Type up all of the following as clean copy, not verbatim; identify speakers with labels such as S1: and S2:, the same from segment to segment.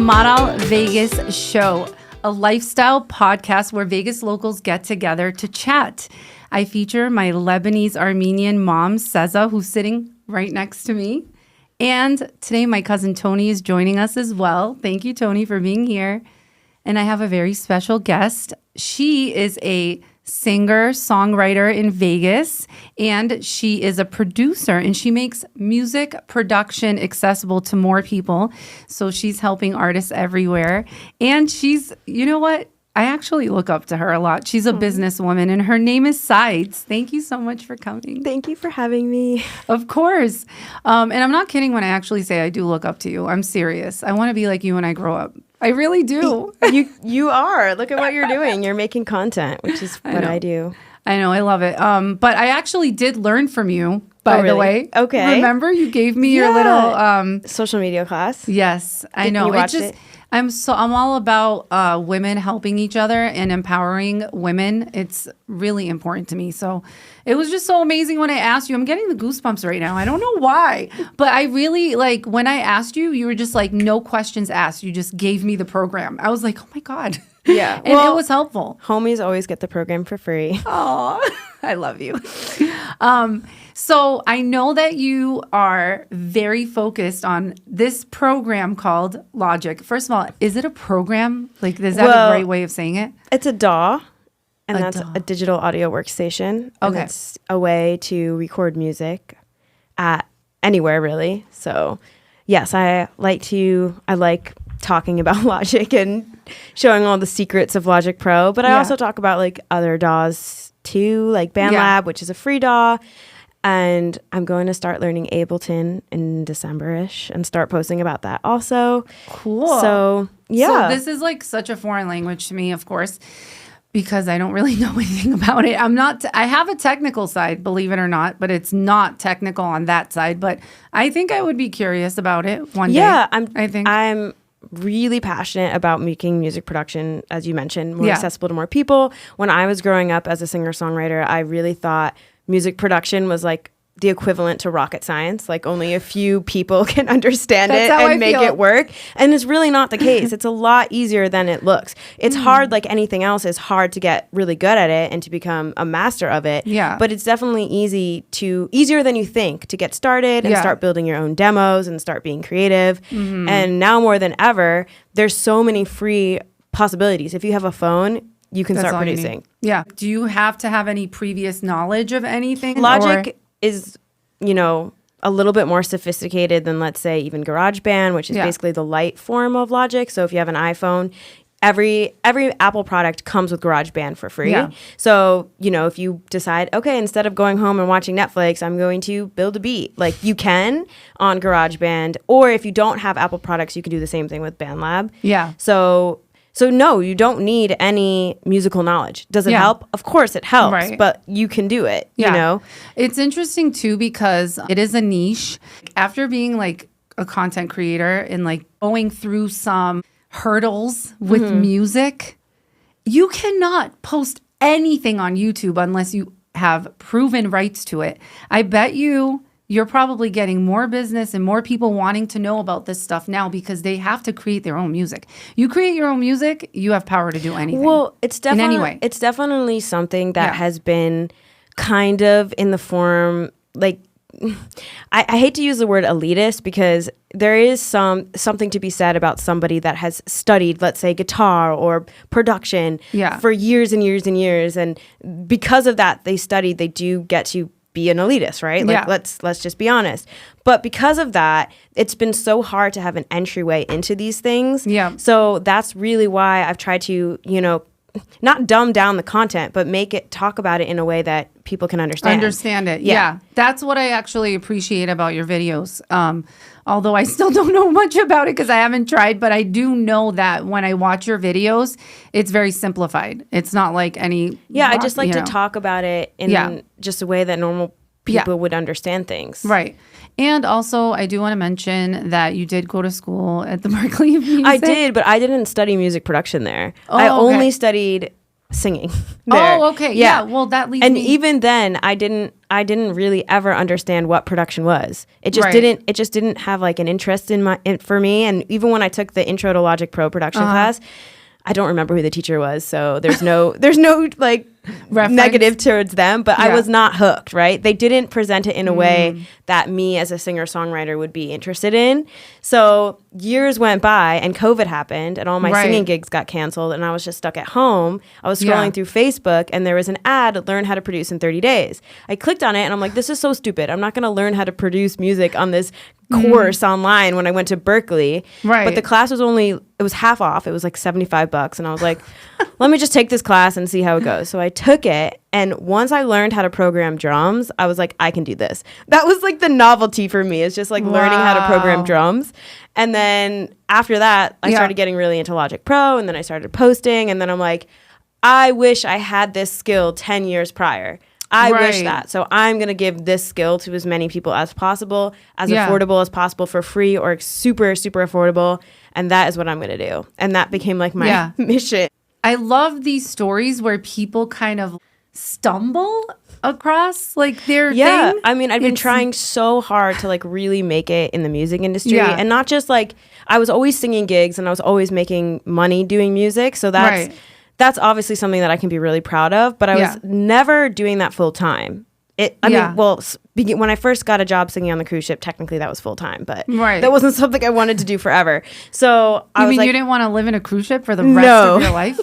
S1: Maral Vegas Show, a lifestyle podcast where Vegas locals get together to chat. I feature my Lebanese Armenian mom, Seza, who's sitting right next to me. And today my cousin Tony is joining us as well. Thank you, Tony, for being here. And I have a very special guest. She is a singer, songwriter in Vegas, and she is a producer, and she makes music production accessible to more people. So she's helping artists everywhere. And she's, you know what? I actually look up to her a lot. She's a businesswoman, and her name is SEIDS. Thank you so much for coming.
S2: Thank you for having me.
S1: Of course. And I'm not kidding when I actually say I do look up to you. I'm serious. I want to be like you when I grow up. I really do.
S2: You are. Look at what you're doing. You're making content, which is what I do.
S1: I know. I love it. But I actually did learn from you, by the way.
S2: Okay.
S1: Remember, you gave me your little
S2: social media class.
S1: Yes, I know.
S2: You watched it?
S1: I'm all about women helping each other and empowering women. It's really important to me. So it was just so amazing when I asked you. I'm getting the goosebumps right now. I don't know why, but I really when I asked you, you were just like, no questions asked. You just gave me the program. I was like, oh my God.
S2: Yeah.
S1: And it was helpful.
S2: Homies always get the program for free.
S1: Oh, I love you. So I know that you are very focused on this program called Logic. First of all, is it a program? Like, is that a right way of saying it?
S2: It's a DAW, and that's a digital audio workstation. And it's a way to record music at anywhere, really. So, yes, I like talking about Logic and showing all the secrets of Logic Pro, but I also talk about like other DAWs too, like BandLab, which is a free DAW. And I'm going to start learning Ableton in December-ish and start posting about that also.
S1: Cool.
S2: So, yeah.
S1: So this is like such a foreign language to me, of course, because I don't really know anything about it. I have a technical side, believe it or not, but it's not technical on that side. But I think I would be curious about it one day.
S2: Yeah, I'm really passionate about making music production, as you mentioned, more accessible to more people. When I was growing up as a singer-songwriter, I really thought music production was like the equivalent to rocket science. Like only a few people can understand it and make it work. And it's really not the case. It's a lot easier than it looks. It's hard, like anything else. It's hard to get really good at it and to become a master of it.
S1: Yeah.
S2: But it's definitely easier than you think to get started and start building your own demos and start being creative. And now more than ever, there's so many free possibilities. If you have a phone, you can start producing.
S1: Yeah. Do you have to have any previous knowledge of anything?
S2: Logic is, a little bit more sophisticated than, let's say, even GarageBand, which is basically the light form of Logic. So if you have an iPhone, every Apple product comes with GarageBand for free. Yeah. So, if you decide, okay, instead of going home and watching Netflix, I'm going to build a beat. Like, you can on GarageBand. Or if you don't have Apple products, you can do the same thing with BandLab.
S1: Yeah.
S2: So no, you don't need any musical knowledge. Does it help? Of course it helps, but you can do it, you know?
S1: It's interesting too because it is a niche. After being like a content creator and like going through some hurdles with music, you cannot post anything on YouTube unless you have proven rights to it. I bet you're probably getting more business and more people wanting to know about this stuff now because they have to create their own music. You create your own music, you have power to do anything.
S2: Well, it's definitely something that has been kind of in the form, like, I hate to use the word elitist because there is something to be said about somebody that has studied, let's say, guitar or production for years and years and years. And because of that, they do get to be an elitist, right? Like, let's just be honest. But because of that, it's been so hard to have an entryway into these things. Yeah. So that's really why I've tried to, not dumb down the content, but talk about it in a way that people can understand it.
S1: Yeah. That's what I actually appreciate about your videos. Although I still don't know much about it because I haven't tried, but I do know that when I watch your videos, it's very simplified. It's not like any...
S2: Yeah, I just like to talk about it in just a way that normal people would understand things.
S1: Right. And also, I do want to mention that you did go to school at the Berkeley of Music.
S2: I did, but I didn't study music production there. I only studied singing. There.
S1: Oh, okay. Yeah. Well, that leads
S2: and
S1: me.
S2: even then, I didn't really ever understand what production was. It just didn't have like an interest for me. And even when I took the Intro to Logic Pro production class, I don't remember who the teacher was, so there's no like negative towards them, but I was not hooked, right? They didn't present it in a way that me as a singer-songwriter would be interested in. So years went by and COVID happened and all my singing gigs got canceled and I was just stuck at home. I was scrolling through Facebook and there was an ad, learn how to produce in 30 days. I clicked on it and I'm like, this is so stupid. I'm not going to learn how to produce music on this course online when I went to Berkeley.
S1: Right.
S2: But the class was it was half off. It was like $75. And I was like, let me just take this class and see how it goes. So I took it. And once I learned how to program drums, I was like, I can do this. That was like the novelty for me. It's just like learning how to program drums. And then after that, I started getting really into Logic Pro. And then I started posting. And then I'm like, I wish I had this skill 10 years prior. I wish that. So I'm going to give this skill to as many people as possible, as affordable as possible for free or super, super affordable. And that is what I'm going to do. And that became like my mission.
S1: I love these stories where people kind of stumble across like their thing.
S2: I mean, I've been trying so hard to like really make it in the music industry and not just like I was always singing gigs and I was always making money doing music. So that's obviously something that I can be really proud of, but I was never doing that full time. When I first got a job singing on the cruise ship, technically that was full time, but that wasn't something I wanted to do forever. So I was like,
S1: you didn't want to live in a cruise ship for the rest of your life?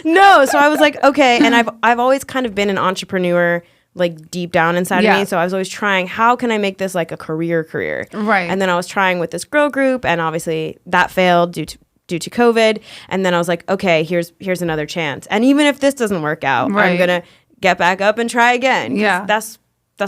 S2: No. So I was like, okay. And I've always kind of been an entrepreneur, like deep down inside of me. So I was always trying, how can I make this like a career?
S1: Right.
S2: And then I was trying with this girl group, and obviously that failed due to COVID. And then I was like, okay, here's another chance. And even if this doesn't work out, I'm going to get back up and try again. Yeah. That's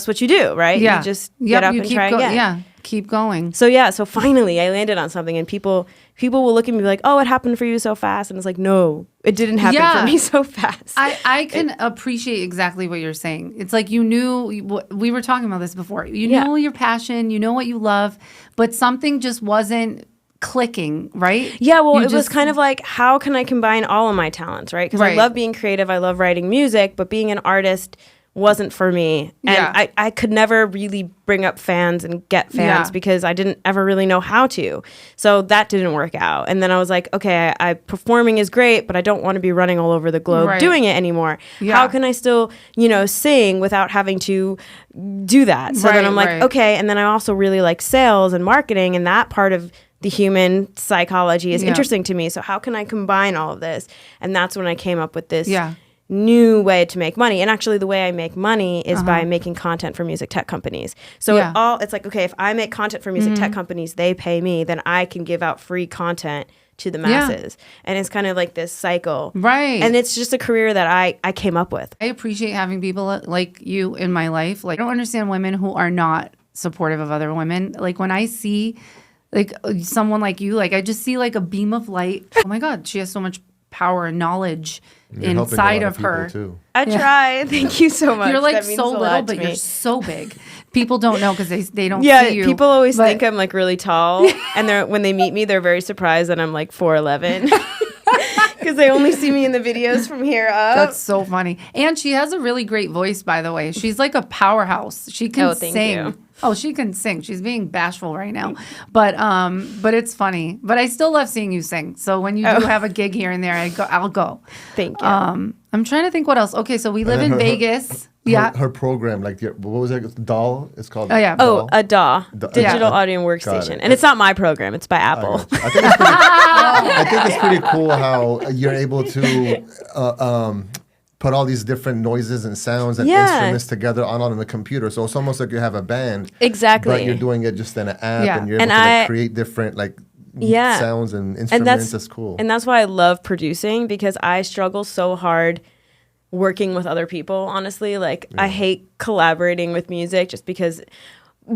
S2: what you do, right?
S1: Yeah.
S2: You just get up and try again.
S1: Yeah. Keep going.
S2: So finally I landed on something, and people will look at me and be like, oh, it happened for you so fast. And it's like, no, it didn't happen for me so fast.
S1: I can appreciate exactly what you're saying. It's like you knew, we were talking about this before. You know your passion, you know what you love, but something just wasn't clicking, right?
S2: Yeah, well, it was kind of like, how can I combine all of my talents, right? Because I love being creative, I love writing music, but being an artist wasn't for me. And I could never really bring up fans and get fans because I didn't ever really know how to. So that didn't work out. And then I was like, okay, performing is great, but I don't want to be running all over the globe doing it anymore. How can I still, sing without having to do that? So then I'm like, okay. And then I also really like sales and marketing, and that part of the human psychology is interesting to me. So how can I combine all of this? And that's when I came up with this new way to make money. And actually the way I make money is by making content for music tech companies. So it's like, okay, if I make content for music tech companies, they pay me, then I can give out free content to the masses. And it's kind of like this cycle.
S1: Right.
S2: And it's just a career that I came up with.
S1: I appreciate having people like you in my life. Like, I don't understand women who are not supportive of other women. Like, when I see like someone like you, like I just see like a beam of light. Oh my God, she has so much power and knowledge inside of her.
S3: Too.
S2: I try. Thank you so much.
S1: You're like so little, but you're so big. People don't know because they don't see you.
S2: Yeah, people always think I'm like really tall, and when they meet me, they're very surprised that I'm like 4'11". Because they only see me in the videos from here up.
S1: That's so funny. And she has a really great voice, by the way. She's like a powerhouse. She can sing.
S2: Thank you.
S1: Oh, she can sing. She's being bashful right now. But it's funny. But I still love seeing you sing. So when you do have a gig here and there, I'll go.
S2: Thank you.
S1: I'm trying to think what else. Okay, so we live in Vegas.
S3: Her program, like what was it? DAW? It's called.
S1: Oh yeah.
S2: DAW. A DAW, digital audio workstation, and it's not my program. It's by Apple.
S3: I think it's pretty cool how you're able to put all these different noises and sounds and instruments together on the computer. So it's almost like you have a band.
S2: Exactly.
S3: But you're doing it just in an app, and you're able to create different sounds and instruments. That's cool.
S2: And that's why I love producing, because I struggle so hard working with other people, honestly. I hate collaborating with music just because,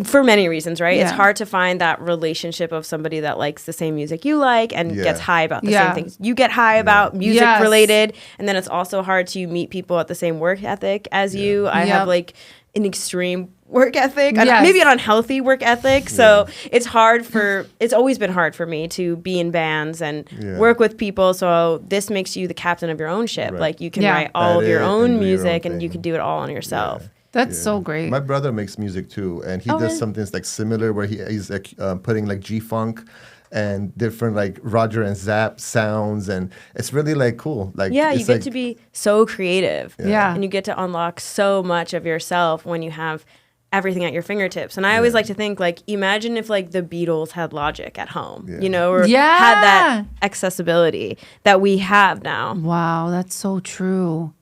S2: for many reasons, right? It's hard to find that relationship of somebody that likes the same music you like and gets high about the same things you get high about, music related. And then it's also hard to meet people at the same work ethic as you. I have like an extreme work ethic,
S1: Yes.
S2: maybe an unhealthy work ethic. So it's always been hard for me to be in bands and work with people. So this makes you the captain of your own ship.
S3: Right.
S2: Like you can write all of your own music and you can do it all on yourself.
S3: Yeah.
S1: That's so great.
S3: My brother makes music too, and he does something like similar where he's like putting like G-funk and different like Roger and Zapp sounds, and it's really like cool. Like
S2: you get to be so creative,
S1: and
S2: you get to unlock so much of yourself when you have everything at your fingertips. And I always like to think, like, imagine if like the Beatles had Logic at home, you know, or had that accessibility that we have now.
S1: Wow, that's so true.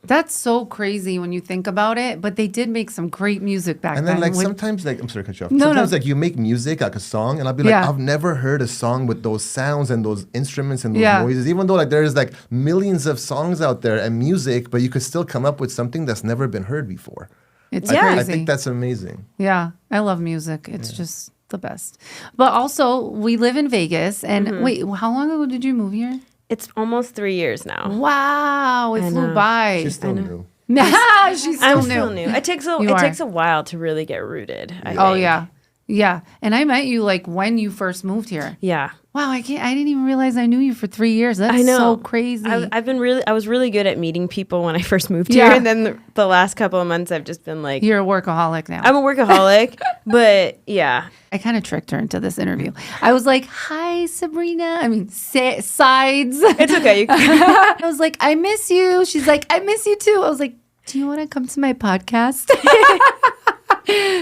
S1: That's so crazy when you think about it, but they did make some great music back then.
S3: And then like sometimes like, I'm sorry to cut you off. Sometimes like you make music like a song and I'll be like, I've never heard a song with those sounds and those instruments and those noises, even though like there's like millions of songs out there and music, but you could still come up with something that's never been heard before.
S1: It's crazy.
S3: I think that's amazing.
S1: Yeah, I love music. It's just the best. But also, we live in Vegas, and wait, how long ago did you move here?
S2: It's almost 3 years now.
S1: Wow, it flew by.
S3: She's still new.
S1: She's
S2: I'm
S1: still
S2: still new. It takes a while to really get rooted. I think.
S1: Yeah. And I met you like when you first moved here.
S2: Yeah.
S1: Wow, I didn't even realize I knew you for 3 years. That's so crazy.
S2: I was really good at meeting people when I first moved here, and then the last couple of months I've just been like,
S1: you're a workaholic now.
S2: I'm a workaholic, but yeah.
S1: I kind of tricked her into this interview. I was like, "Hi, Sabrina." I mean, SEIDS.
S2: It's okay.
S1: I was like, "I miss you." She's like, "I miss you too." I was like, "Do you want to come to my podcast?"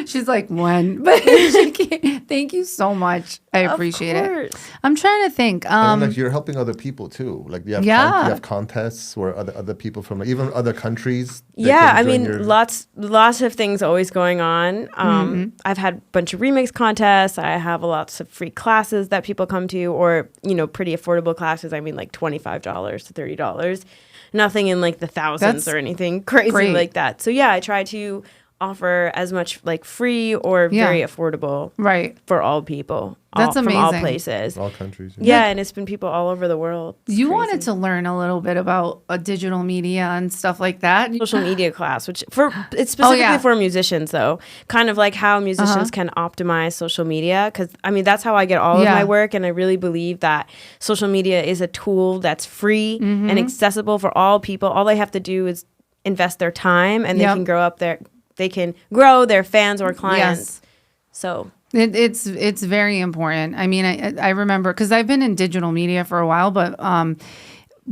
S1: She's like, when? But thank you so much. I appreciate it. I'm trying to think.
S3: And like you're helping other people too. Like you have contests where other people from even other countries.
S2: Yeah, I mean, lots of things always going on. I've had a bunch of remix contests. I have lots of free classes that people come to, or pretty affordable classes. I mean, like $25 to $30. Nothing in like the thousands or anything crazy like that. So yeah, I try to offer as much like free or very affordable for all people.
S1: That's amazing.
S2: From all places.
S3: All countries.
S2: Yeah, and it's been people all over the world.
S1: You wanted to learn a little bit about digital media and stuff like that.
S2: Social media class, which it's specifically for musicians though. Kind of like how musicians can optimize social media. Because I mean, that's how I get all of my work. And I really believe that social media is a tool that's free and accessible for all people. All they have to do is invest their time and they can grow their fans or clients. So
S1: it's very important. I mean, I remember because I've been in digital media for a while, but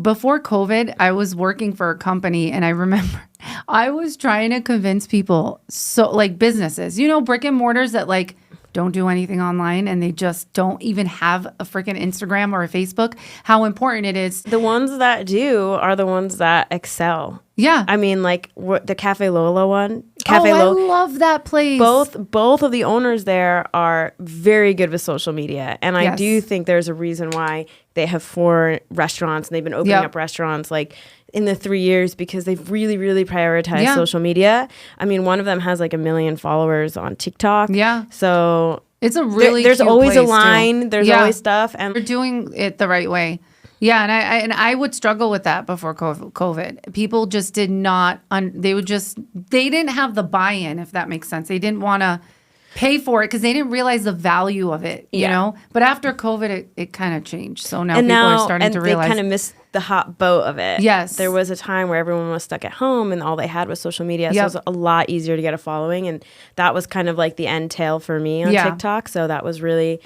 S1: before COVID, I was working for a company, and I remember I was trying to convince people, so like businesses, brick and mortars that like don't do anything online and they just don't even have a freaking Instagram or a Facebook, how important it is.
S2: The ones that do are the ones that excel.
S1: Yeah.
S2: I mean, like the Cafe Lola one.
S1: I love that place.
S2: Both of the owners there are very good with social media. And I do think there's a reason why they have 4 restaurants and they've been opening up restaurants like in the 3 years because they've really, really prioritized social media. I mean, one of them has like 1 million followers on TikTok.
S1: Yeah.
S2: So
S1: it's a really
S2: there's
S1: cute
S2: always
S1: place
S2: a line.
S1: too.
S2: There's always stuff. And
S1: they're doing it the right way. Yeah, and I would struggle with that before COVID. People just did not. They didn't have the buy-in, if that makes sense. They didn't want to pay for it because they didn't realize the value of it. You know. But after COVID, it kind of changed. So now people are starting to realize.
S2: And they kind of missed the hot boat of it.
S1: Yes,
S2: there was a time where everyone was stuck at home and all they had was social media. So it was a lot easier to get a following, and that was kind of like the end tail for me on TikTok. So that was really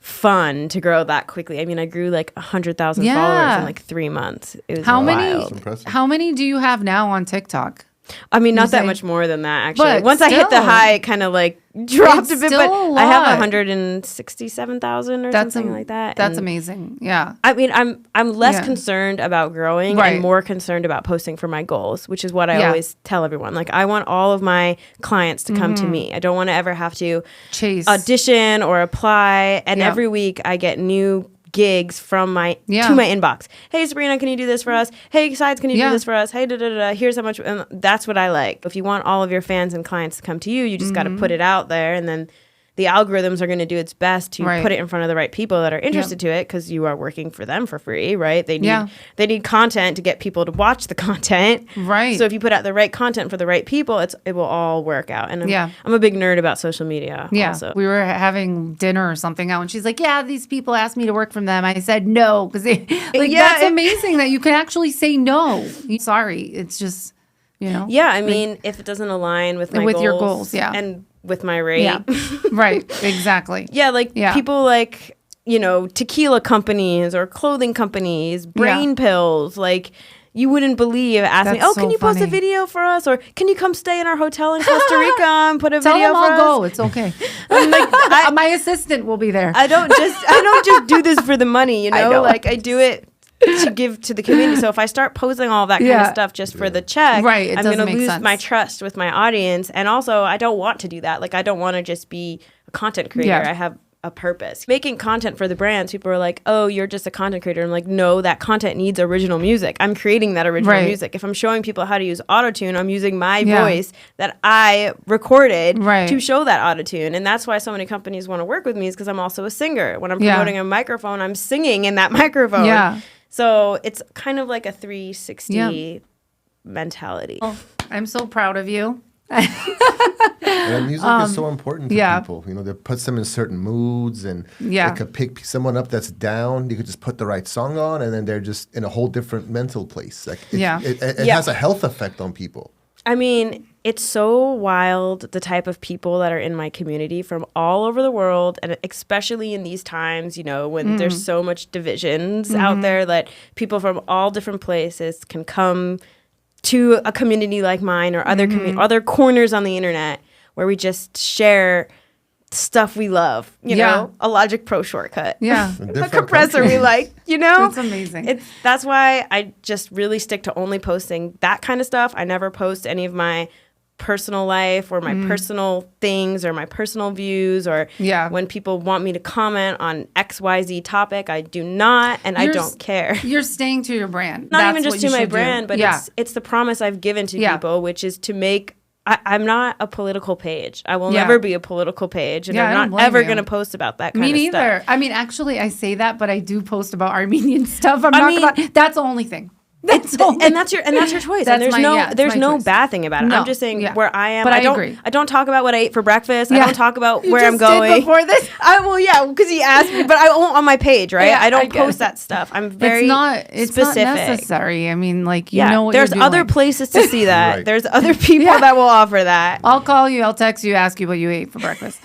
S2: fun to grow that quickly. I mean, I grew like 100,000 followers in like 3 months. It was wild.
S1: How many do you have now on TikTok?
S2: I mean, not that much more than that, actually. Once I hit the high, it kind of like dropped a bit, but I have 167,000 or something like that.
S1: That's amazing. Yeah.
S2: I mean, I'm less concerned about growing and more concerned about posting for my goals, which is what I always tell everyone. Like, I want all of my clients to come to me. I don't want to ever have to audition or apply. And every week I get new gigs from to my inbox. Hey, Sabrina, can you do this for us? Hey, SEIDS, can you do this for us? Hey, here's how much. And that's what I like. If you want all of your fans and clients to come to you, you just got to put it out there, and then the algorithms are going to do its best to put it in front of the right people that are interested to it, because you are working for them for free, right? They need content to get people to watch the content.
S1: Right.
S2: So if you put out the right content for the right people, it will all work out. And I'm a big nerd about social media.
S1: Yeah.
S2: Also.
S1: We were having dinner or something out, and she's like, yeah, these people asked me to work from them. I said no, because that's amazing that you can actually say no. Sorry. It's just,
S2: Yeah, I mean, if it doesn't align with my
S1: your goals,
S2: and with my rate.
S1: Yeah. Right, exactly.
S2: People like, tequila companies or clothing companies, brain pills, like you wouldn't believe asking, can you post a video for us? Or can you come stay in our hotel in Costa Rica and put a video for us?
S1: I'll go. It's okay. My assistant will be there.
S2: I don't just do this for the money, I know. Like I do it to give to the community. So if I start posting all that kind of stuff just for the check, I'm going to lose my trust with my audience. And also, I don't want to do that. Like, I don't want to just be a content creator. Yeah. I have a purpose. Making content for the brands, people are like, oh, you're just a content creator. I'm like, no, that content needs original music. I'm creating that original music. If I'm showing people how to use autotune, I'm using my voice that I recorded to show that autotune. And that's why so many companies want to work with me, is because I'm also a singer. When I'm promoting a microphone, I'm singing in that microphone. Yeah. So it's kind of like a 360 mentality.
S1: Oh, I'm so proud of you.
S3: And music is so important to people. That puts them in certain moods, and it could pick someone up that's down. You could just put the right song on, and then they're just in a whole different mental place. Like it has a health effect on people.
S2: I mean, it's so wild, the type of people that are in my community from all over the world, and especially in these times, when there's so much divisions out there, that people from all different places can come to a community like mine, or other corners on the internet where we just share stuff we love, a Logic Pro shortcut, a compressor we like,
S1: It's amazing.
S2: That's why I just really stick to only posting that kind of stuff. I never post any of my personal life or my personal things or my personal views, or when people want me to comment on XYZ topic, I do not, and I don't care.
S1: You're staying to your brand.
S2: Not even just to my brand, but it's the promise I've given to people, which is to make I'm not a political page. I will never be a political page, and I'm not ever going to post about that kind of stuff.
S1: Me neither. I mean, actually, I say that, but I do post about Armenian stuff. That's the only thing.
S2: That's your choice. And there's no bad thing about it. No. I'm just saying where I am.
S1: But
S2: I
S1: agree.
S2: I don't talk about what I ate for breakfast. I don't talk about where I'm going.
S1: Did before this?
S2: Because he asked me, but I won't on my page, right? I don't post that stuff. I'm very
S1: it's
S2: specific.
S1: Not necessary. I mean, like you know what
S2: there's
S1: you're doing.
S2: other places to see that. Right. There's other people that will offer that.
S1: I'll call you. I'll text you. Ask you what you ate for breakfast.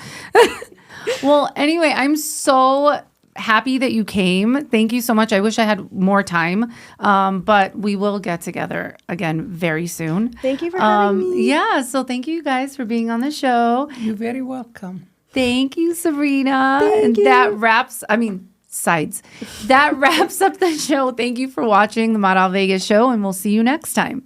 S1: Well, anyway, I'm so happy that you came. Thank you so much. I wish I had more time, but we will get together again very soon.
S2: Thank you for having me.
S1: Yeah, so thank you guys for being on the show.
S4: You're very welcome.
S1: Thank you, Sabrina.
S2: Thank you.
S1: That wraps up the show. Thank you for watching the Maral Vegas Show, and we'll see you next time.